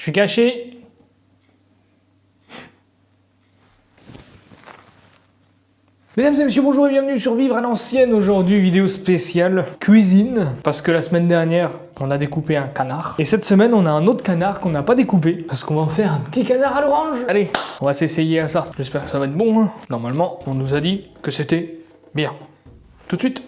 Je suis caché. Mesdames et messieurs, bonjour et bienvenue sur Vivre à l'ancienne. Aujourd'hui, vidéo spéciale cuisine. Parce que la semaine dernière, on a découpé un canard. Et cette semaine, on a un autre canard qu'on n'a pas découpé. Parce qu'on va en faire un petit canard à l'orange. Allez, on va s'essayer à ça. J'espère que ça va être bon. Hein. Normalement, on nous a dit que c'était bien. Tout de suite.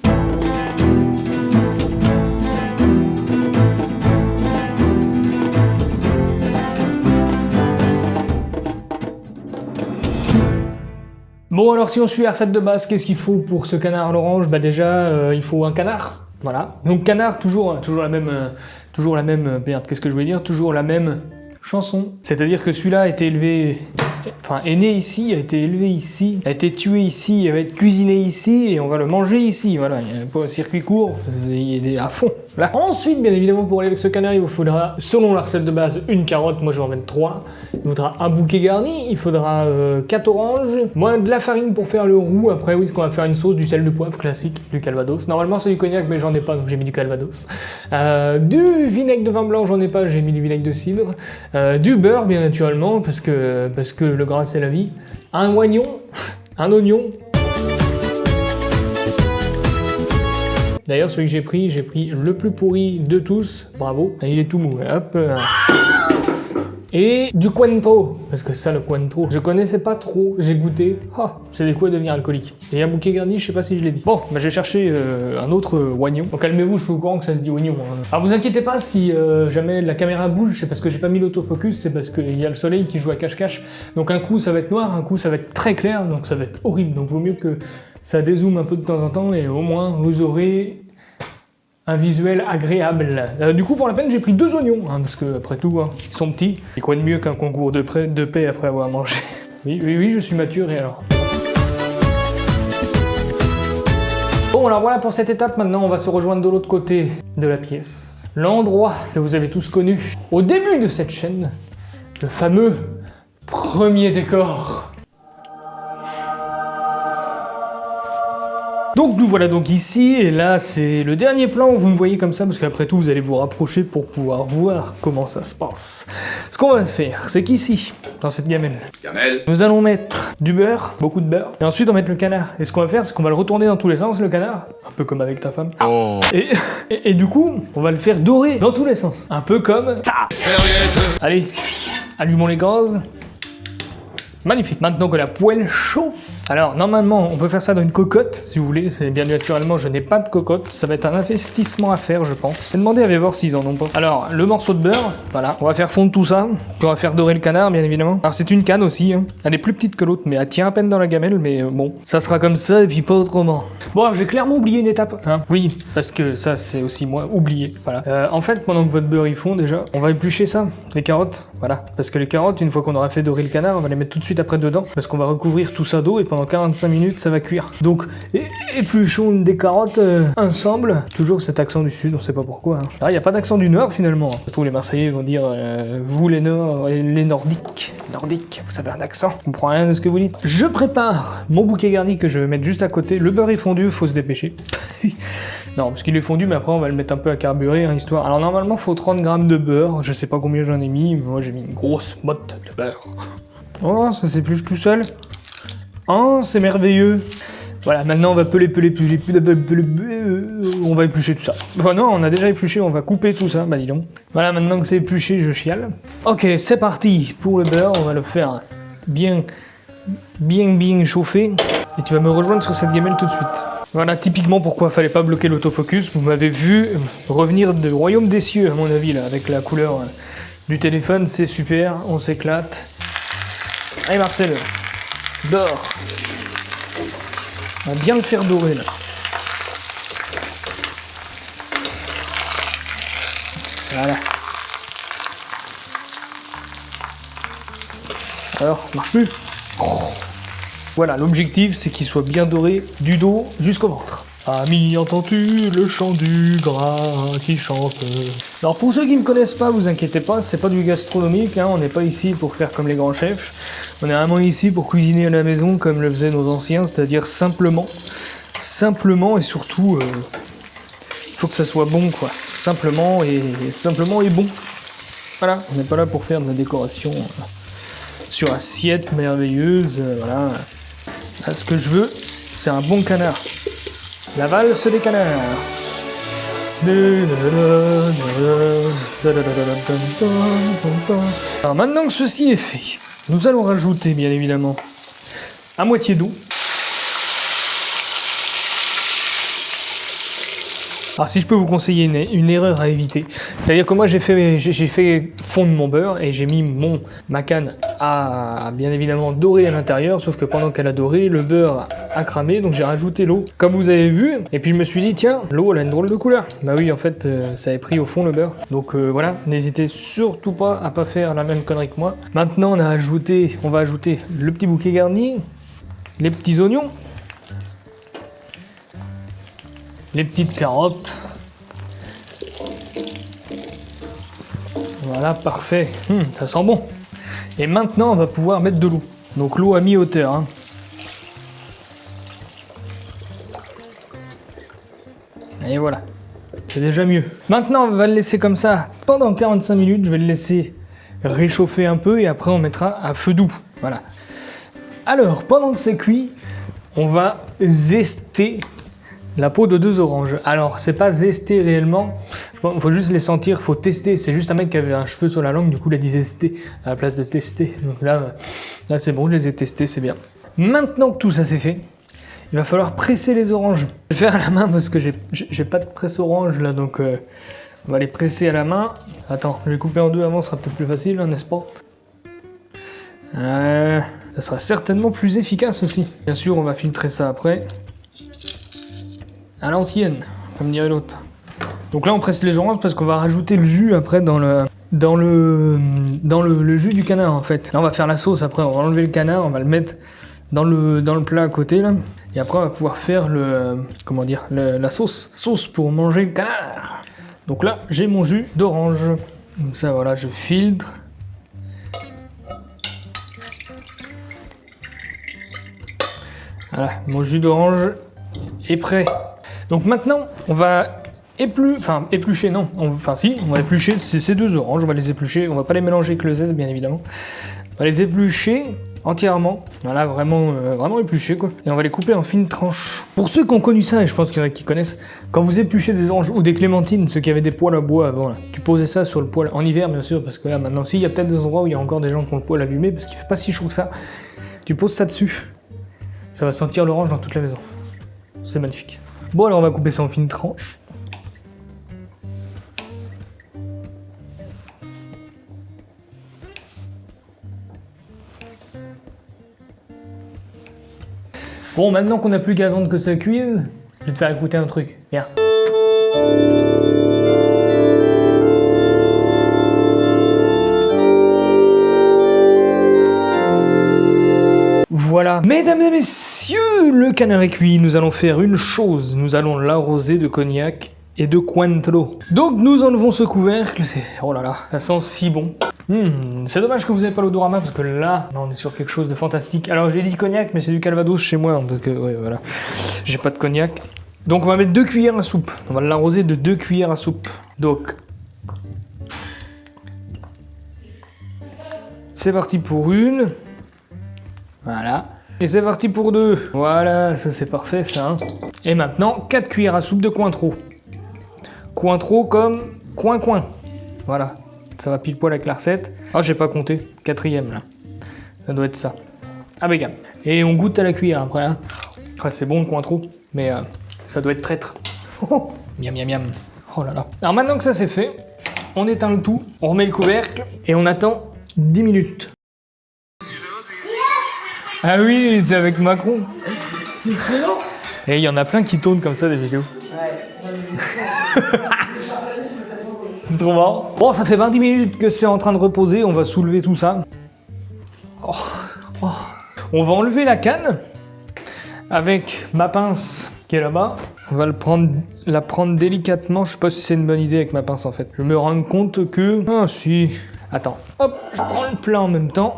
Bon, alors si on suit la recette de base, qu'est-ce qu'il faut pour ce canard à l'orange? Bah déjà, il faut un canard, voilà. Donc canard, toujours la même, merde, qu'est-ce que je voulais dire? Toujours la même chanson. C'est-à-dire que celui-là a été élevé, enfin est né ici, a été élevé ici, a été tué ici, il va être cuisiné ici, et on va le manger ici, voilà. Il n'y a pas un circuit court, il est à fond. Là. Ensuite, bien évidemment, pour aller avec ce canard, il vous faudra, selon la recette de base, une carotte. Moi, je vais en mettre 3. Il faudra un bouquet garni. Il faudra 4 oranges. Moi, de la farine pour faire le roux. Après, oui, on va faire une sauce, du sel de poivre classique, du calvados. Normalement, c'est du cognac, mais j'en ai pas, donc j'ai mis du calvados. Du vinaigre de vin blanc, j'en ai pas, j'ai mis du vinaigre de cidre. Du beurre, bien naturellement, parce que le gras, c'est la vie. Un oignon, un oignon. D'ailleurs, celui que j'ai pris le plus pourri de tous. Bravo. Il est tout mou. Hop. Et du Cointreau. Parce que ça, le Cointreau, je connaissais pas trop. J'ai goûté. Ah, c'est des coups à devenir alcoolique. Et un bouquet garni, je sais pas si je l'ai dit. Bon, bah, j'ai cherché un autre oignon. Donc calmez-vous, je suis au courant que ça se dit oignon. Hein. Alors vous inquiétez pas si jamais la caméra bouge, c'est parce que j'ai pas mis l'autofocus, c'est parce qu'il y a le soleil qui joue à cache-cache. Donc un coup ça va être noir, un coup ça va être très clair, donc ça va être horrible. Donc vaut mieux que ça dézoome un peu de temps en temps et au moins vous aurez un visuel agréable. Du coup, pour la peine, j'ai pris 2 oignons, hein, parce que après tout, hein, ils sont petits. Et quoi de mieux qu'un concours de paix après avoir mangé? Oui, je suis mature et alors. Bon, alors voilà pour cette étape. Maintenant, on va se rejoindre de l'autre côté de la pièce. L'endroit que vous avez tous connu au début de cette chaîne, le fameux premier décor. Donc nous voilà donc ici, et là c'est le dernier plan où vous me voyez comme ça, parce qu'après tout vous allez vous rapprocher pour pouvoir voir comment ça se passe. Ce qu'on va faire, c'est qu'ici, dans cette gamelle, nous allons mettre du beurre, beaucoup de beurre, et ensuite on va mettre le canard. Et ce qu'on va faire, c'est qu'on va le retourner dans tous les sens, le canard, un peu comme avec ta femme. Oh. Et du coup, on va le faire dorer dans tous les sens. Un peu comme... Allez, allumons les gaz. Magnifique. Maintenant que la poêle chauffe. Alors, normalement, on peut faire ça dans une cocotte, si vous voulez. C'est bien naturellement, je n'ai pas de cocotte. Ça va être un investissement à faire, je pense. J'ai demandé à Vévor s'ils en ont pas. Alors, le morceau de beurre, voilà. On va faire fondre tout ça. Puis on va faire dorer le canard, bien évidemment. Alors, c'est une canne aussi. Hein. Elle est plus petite que l'autre, mais elle tient à peine dans la gamelle. Mais bon, ça sera comme ça et puis pas autrement. Bon, j'ai clairement oublié une étape. Hein. Oui, parce que ça, c'est aussi moi, oublié. Voilà. En fait, pendant que votre beurre il fond déjà, on va éplucher ça, les carottes. Voilà. Parce que les carottes, une fois qu'on aura fait dorer le canard, on va les mettre tout de suite après dedans, parce qu'on va recouvrir tout ça d'eau et pendant 45 minutes ça va cuire. Donc épluchons des carottes ensemble. Toujours cet accent du sud, on sait pas pourquoi. Hein. Ah, il n'y a pas d'accent du nord finalement. Ça se trouve les Marseillais vont dire vous les Nords, les Nordiques, vous avez un accent. Je comprends rien de ce que vous dites. Je prépare mon bouquet garni que je vais mettre juste à côté. Le beurre est fondu, faut se dépêcher. Non, parce qu'il est fondu, mais après on va le mettre un peu à carburer, hein, histoire. Alors normalement, il faut 30 grammes de beurre. Je sais pas combien j'en ai mis, mais moi j'ai mis une grosse botte de beurre. Oh, ça s'épluche tout seul. Oh, c'est merveilleux. Voilà, maintenant on va on va éplucher tout ça. Enfin non, on a déjà épluché, on va couper tout ça, bah dis donc. Voilà, maintenant que c'est épluché, je chiale. Ok, c'est parti pour le beurre, on va le faire bien chauffer. Et tu vas me rejoindre sur cette gamelle tout de suite. Voilà, typiquement pourquoi fallait pas bloquer l'autofocus. Vous m'avez vu revenir du royaume des cieux, à mon avis, là, avec la couleur du téléphone, c'est super, on s'éclate. Allez Marcel, dors. On va bien le faire dorer là. Voilà. Alors, ça marche plus. Voilà, l'objectif c'est qu'il soit bien doré du dos jusqu'au ventre. Ami, entends-tu le chant du gras qui chante? Alors pour ceux qui ne me connaissent pas, vous inquiétez pas, c'est pas du gastronomique, hein, on n'est pas ici pour faire comme les grands chefs. On est vraiment ici pour cuisiner à la maison comme le faisaient nos anciens, c'est-à-dire simplement et surtout, il faut que ça soit bon quoi. Simplement et bon. Voilà, on n'est pas là pour faire de la décoration sur assiette merveilleuse, voilà. Là, ce que je veux, c'est un bon canard. La valse des canards. Alors maintenant que ceci est fait, nous allons rajouter bien évidemment à moitié d'eau. Alors si je peux vous conseiller une erreur à éviter, c'est-à-dire que moi j'ai fait fondre mon beurre et j'ai mis ma canne à bien évidemment dorer à l'intérieur, sauf que pendant qu'elle a doré, le beurre a cramé, donc j'ai rajouté l'eau, comme vous avez vu, et puis je me suis dit tiens, l'eau elle a une drôle de couleur. Bah oui, en fait ça avait pris au fond le beurre, donc voilà, n'hésitez surtout pas à pas faire la même connerie que moi. Maintenant on va ajouter le petit bouquet garni, les petits oignons, les petites carottes. Voilà, parfait. Ça sent bon. Et maintenant, on va pouvoir mettre de l'eau. Donc l'eau à mi-hauteur. Hein. Et voilà. C'est déjà mieux. Maintenant, on va le laisser comme ça pendant 45 minutes. Je vais le laisser réchauffer un peu et après, on mettra à feu doux. Voilà. Alors, pendant que c'est cuit, on va zester la peau de 2 oranges. Alors, c'est pas zester réellement, il faut juste les sentir, faut tester. C'est juste un mec qui avait un cheveu sur la langue, du coup il a dit zester à la place de tester. Donc là c'est bon, je les ai testés, c'est bien. Maintenant que tout ça c'est fait, il va falloir presser les oranges. Je vais faire à la main parce que j'ai pas de presse orange là, donc on va les presser à la main. Attends, je vais les couper en deux avant, ce sera peut-être plus facile, hein, n'est-ce pas? Ça sera certainement plus efficace aussi. Bien sûr, on va filtrer ça après. À l'ancienne, comme dirait l'autre. Donc là on presse les oranges parce qu'on va rajouter le jus après dans le jus du canard en fait. Là on va faire la sauce après, on va enlever le canard, on va le mettre dans le plat à côté là. Et après on va pouvoir faire la sauce. Sauce pour manger le canard. Donc là j'ai mon jus d'orange. Donc ça voilà, je filtre. Voilà, mon jus d'orange est prêt. Donc maintenant, on va éplucher, non, on va éplucher ces 2 oranges, on va les éplucher, on va pas les mélanger avec le zeste bien évidemment. On va les éplucher entièrement, voilà, vraiment éplucher quoi. Et on va les couper en fines tranches. Pour ceux qui ont connu ça, et je pense qu'il y en a qui connaissent, quand vous épluchez des oranges ou des clémentines, ceux qui avaient des poêles à bois avant, là, tu posais ça sur le poêle, en hiver bien sûr, parce que là maintenant, il y a peut-être des endroits où il y a encore des gens qui ont le poêle allumé, parce qu'il fait pas si chaud que ça, tu poses ça dessus, ça va sentir l'orange dans toute la maison. C'est magnifique. Bon alors on va couper ça en fines tranches. Bon, maintenant qu'on n'a plus qu'à attendre que ça cuise, je vais te faire écouter un truc. Viens. Voilà. Mesdames et messieurs, le canard est cuit. Nous allons faire une chose. Nous allons l'arroser de cognac et de Cointreau. Donc nous enlevons ce couvercle. Oh là là, ça sent si bon. C'est dommage que vous n'avez pas l'odorama parce que là, on est sur quelque chose de fantastique. Alors j'ai dit cognac, mais c'est du Calvados chez moi. Donc ouais, voilà. J'ai pas de cognac. Donc on va mettre 2 cuillères à soupe. On va l'arroser de 2 cuillères à soupe. Donc c'est parti pour une. Voilà. Et c'est parti pour 2. Voilà, ça c'est parfait ça. Hein. Et maintenant, 4 cuillères à soupe de Cointreau. Cointreau comme coin-coin. Voilà. Ça va pile poil avec la recette. Ah, j'ai pas compté. 4e là. Ça doit être ça. Impeccable. Et on goûte à la cuillère après. Hein. Ah, c'est bon le Cointreau. Mais ça doit être traître. Miam miam miam. Oh là là. Alors maintenant que ça c'est fait, on éteint le tout. On remet le couvercle. Et on attend 10 minutes. Ah oui, c'est avec Macron. C'est excellent. Et il y en a plein qui tournent comme ça des vidéos. Ouais. C'est trop marrant. Bon, ça fait 20 minutes que c'est en train de reposer. On va soulever tout ça. On va enlever la canne avec ma pince qui est là-bas. On va la prendre délicatement. Je sais pas si c'est une bonne idée avec ma pince en fait. Je me rends compte que... Ah si. Attends. Hop, je prends le plat en même temps.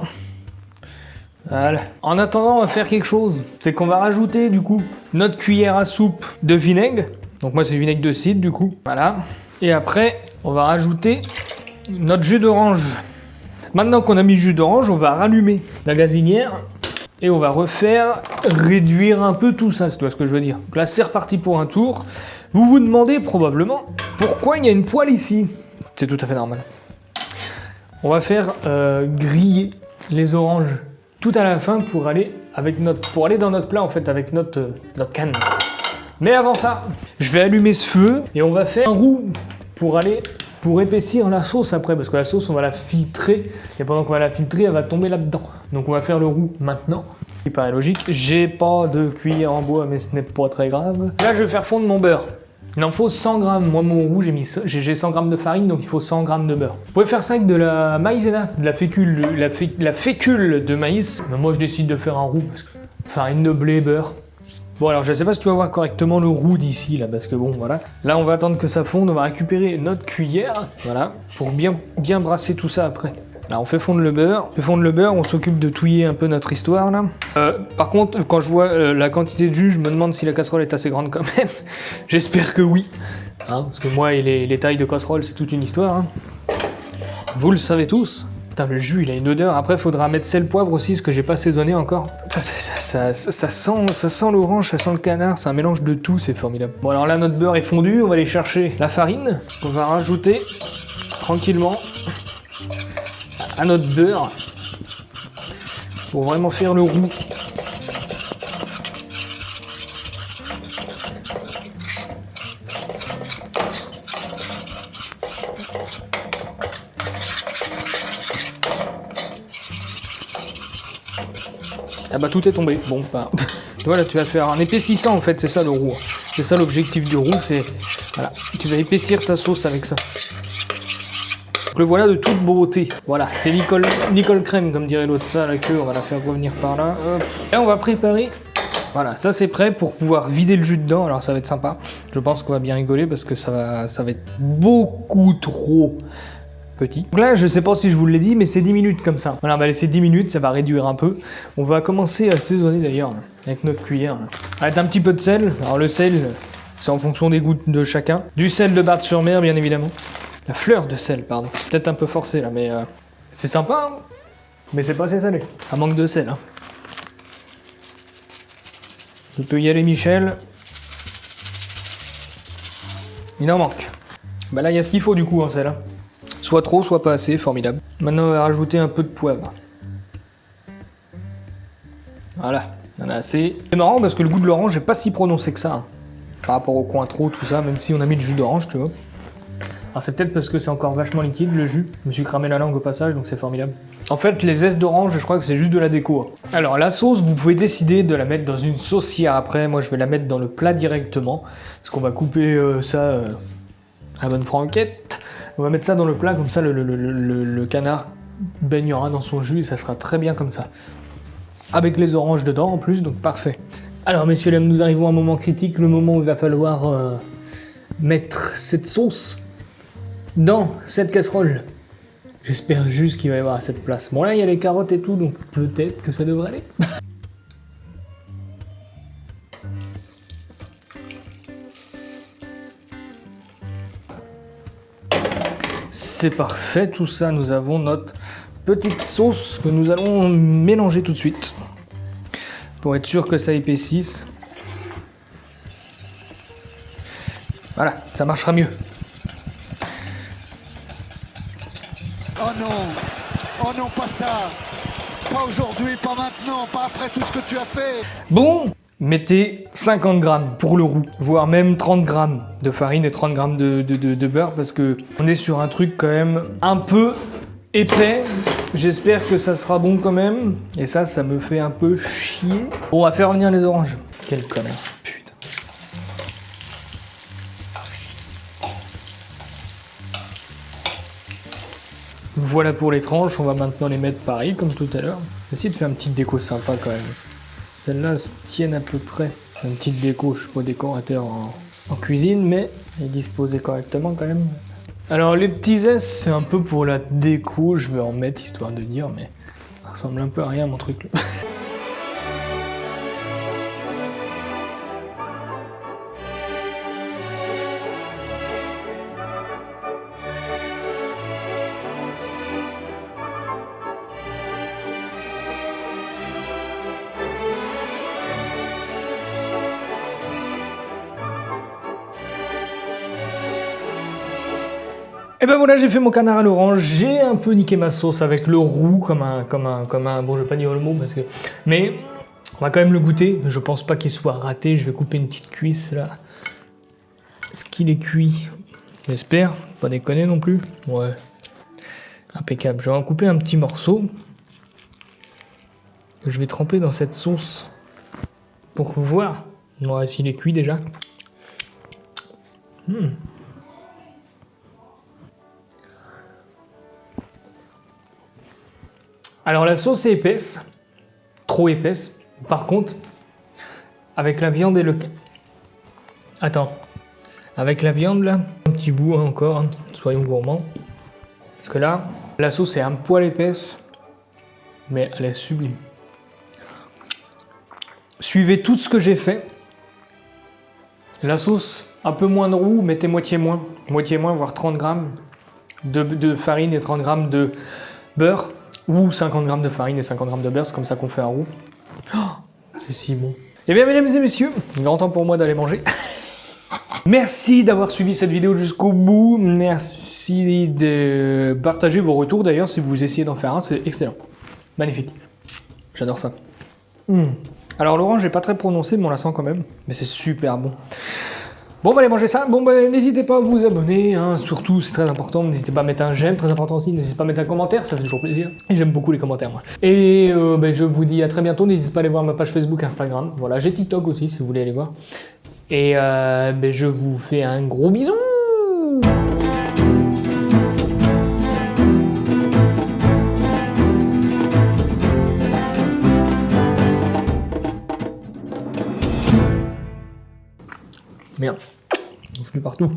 Voilà. En attendant, on va faire quelque chose. C'est qu'on va rajouter du coup notre cuillère à soupe de vinaigre. Donc moi c'est vinaigre de cidre du coup. Voilà. Et après, on va rajouter notre jus d'orange. Maintenant qu'on a mis le jus d'orange, on va rallumer la gazinière et on va refaire réduire un peu tout ça, si tu vois ce que je veux dire. Donc là, c'est reparti pour un tour. Vous vous demandez probablement pourquoi il y a une poêle ici. C'est tout à fait normal. On va faire griller les oranges tout à la fin pour aller dans notre plat en fait avec notre canne. Mais avant ça, je vais allumer ce feu et on va faire un roux pour épaissir la sauce après, parce que la sauce on va la filtrer et pendant qu'on va la filtrer elle va tomber là-dedans. Donc on va faire le roux maintenant. Il paraît logique. J'ai pas de cuillère en bois mais ce n'est pas très grave. Là je vais faire fondre mon beurre. Il en faut 100 grammes. Moi mon roux j'ai 100 grammes de farine donc il faut 100 grammes de beurre. Vous pouvez faire ça avec de la maïzena, de la fécule de maïs. Mais moi je décide de faire un roux parce que farine de blé, beurre. Bon alors je sais pas si tu vas voir correctement le roux d'ici là parce que bon voilà. Là on va attendre que ça fonde, on va récupérer notre cuillère, voilà, pour bien brasser tout ça après. Là on fait fondre le beurre, on s'occupe de touiller un peu notre histoire là. Par contre quand je vois la quantité de jus, je me demande si la casserole est assez grande quand même. J'espère que oui, hein, parce que moi et les tailles de casserole c'est toute une histoire. Hein. Vous le savez tous. Putain, le jus, il a une odeur. Après, il faudra mettre sel, poivre aussi, ce que j'ai pas assaisonné encore. Ça sent l'orange, ça sent le canard. C'est un mélange de tout, c'est formidable. Bon, alors là, notre beurre est fondu. On va aller chercher la farine qu'on va rajouter tranquillement à notre beurre pour vraiment faire le roux. Ah bah tout est tombé, bon bah... Voilà, tu vas faire un épaississant en fait, c'est ça le roux. C'est ça l'objectif du roux, c'est... Voilà, tu vas épaissir ta sauce avec ça. Donc le voilà de toute beauté. Voilà, c'est Nicole Crème comme dirait l'autre, ça la queue, on va la faire revenir par là. Hop. Là on va préparer... Voilà, ça c'est prêt pour pouvoir vider le jus dedans, alors ça va être sympa. Je pense qu'on va bien rigoler parce que ça va être beaucoup trop... petit. Donc là, je sais pas si je vous l'ai dit, mais c'est 10 minutes comme ça. Voilà, on va laisser 10 minutes, ça va réduire un peu. On va commencer à assaisonner d'ailleurs, avec notre cuillère. Avec un petit peu de sel. Alors le sel, c'est en fonction des goûts de chacun. Du sel de Barthes-sur-Mer, bien évidemment. La fleur de sel, pardon. Peut-être un peu forcé là, mais c'est sympa, hein, mais c'est pas assez salé. Un manque de sel. Hein. Tu peux y aller, Michel. Il en manque. Bah là, il y a ce qu'il faut du coup en sel. Hein. Soit trop, soit pas assez, formidable. Maintenant, on va rajouter un peu de poivre. Voilà, on en a assez. C'est marrant parce que le goût de l'orange n'est pas si prononcé que ça. Hein, par rapport au cointreau, tout ça, même si on a mis du jus d'orange, tu vois. Alors c'est peut-être parce que c'est encore vachement liquide, le jus. Je me suis cramé la langue au passage, donc c'est formidable. En fait, les zestes d'orange, je crois que c'est juste de la déco. Hein. Alors la sauce, vous pouvez décider de la mettre dans une saucière après. Moi, je vais la mettre dans le plat directement. Parce qu'on va couper ça à la bonne franquette. On va mettre ça dans le plat, comme ça le canard baignera dans son jus et ça sera très bien comme ça. Avec les oranges dedans en plus, donc parfait. Alors messieurs, dames, nous arrivons à un moment critique, le moment où il va falloir mettre cette sauce dans cette casserole. J'espère juste qu'il va y avoir cette place. Bon là, il y a les carottes et tout, donc peut-être que ça devrait aller. C'est parfait, tout ça, nous avons notre petite sauce que nous allons mélanger tout de suite. Pour être sûr que ça épaississe. Voilà, ça marchera mieux. Oh non, pas ça. Pas aujourd'hui, pas maintenant, pas après tout ce que tu as fait. Bon, mettez 50 grammes pour le roux, voire même 30 grammes de farine et 30 grammes de beurre parce que on est sur un truc quand même un peu épais. J'espère que ça sera bon quand même. Et ça me fait un peu chier. Bon, on va faire revenir les oranges. Quel connard, putain. Voilà pour les tranches, on va maintenant les mettre pareil comme tout à l'heure. Essayez de faire une petite déco sympa quand même. Celles-là se tiennent à peu près. Une petite déco, je suis pas décorateur en cuisine, mais elle est disposée correctement quand même. Alors les petits zestes, c'est un peu pour la déco, je vais en mettre histoire de dire, mais ça ressemble un peu à rien mon truc là. Et ben voilà, j'ai fait mon canard à l'orange, j'ai un peu niqué ma sauce avec le roux, comme un, bon je vais pas dire le mot parce que, mais on va quand même le goûter, je pense pas qu'il soit raté, je vais couper une petite cuisse là. Est-ce qu'il est cuit? J'espère, pas déconner non plus, ouais, impeccable, je vais en couper un petit morceau, que je vais tremper dans cette sauce, pour voir, ouais, s'il est cuit déjà. Alors la sauce est épaisse, trop épaisse. Par contre, avec la viande et le... Attends, avec la viande là, un petit bout hein, encore, hein, soyons gourmands. Parce que là, la sauce est un poil épaisse, mais elle est sublime. Suivez tout ce que j'ai fait. La sauce, un peu moins de roux, mettez moitié moins, voire 30 grammes de farine et 30 grammes de beurre. Ou 50 grammes de farine et 50 grammes de beurre, c'est comme ça qu'on fait un roux. Oh, c'est si bon. Eh bien, mesdames et messieurs, grand temps pour moi d'aller manger. Merci d'avoir suivi cette vidéo jusqu'au bout. Merci de partager vos retours d'ailleurs si vous essayez d'en faire un, c'est excellent. Magnifique. J'adore ça. Alors l'orange n'est pas très prononcé, mais on la sent quand même. Mais c'est super bon. Bon, on va aller manger ça. Bon, bah, n'hésitez pas à vous abonner, hein. Surtout, c'est très important. N'hésitez pas à mettre un j'aime, très important aussi. N'hésitez pas à mettre un commentaire, ça fait toujours plaisir. Et j'aime beaucoup les commentaires, moi. Et bah, je vous dis à très bientôt. N'hésitez pas à aller voir ma page Facebook, Instagram. Voilà, j'ai TikTok aussi, si vous voulez aller voir. Et bah, je vous fais un gros bisou. Merde, on se met partout.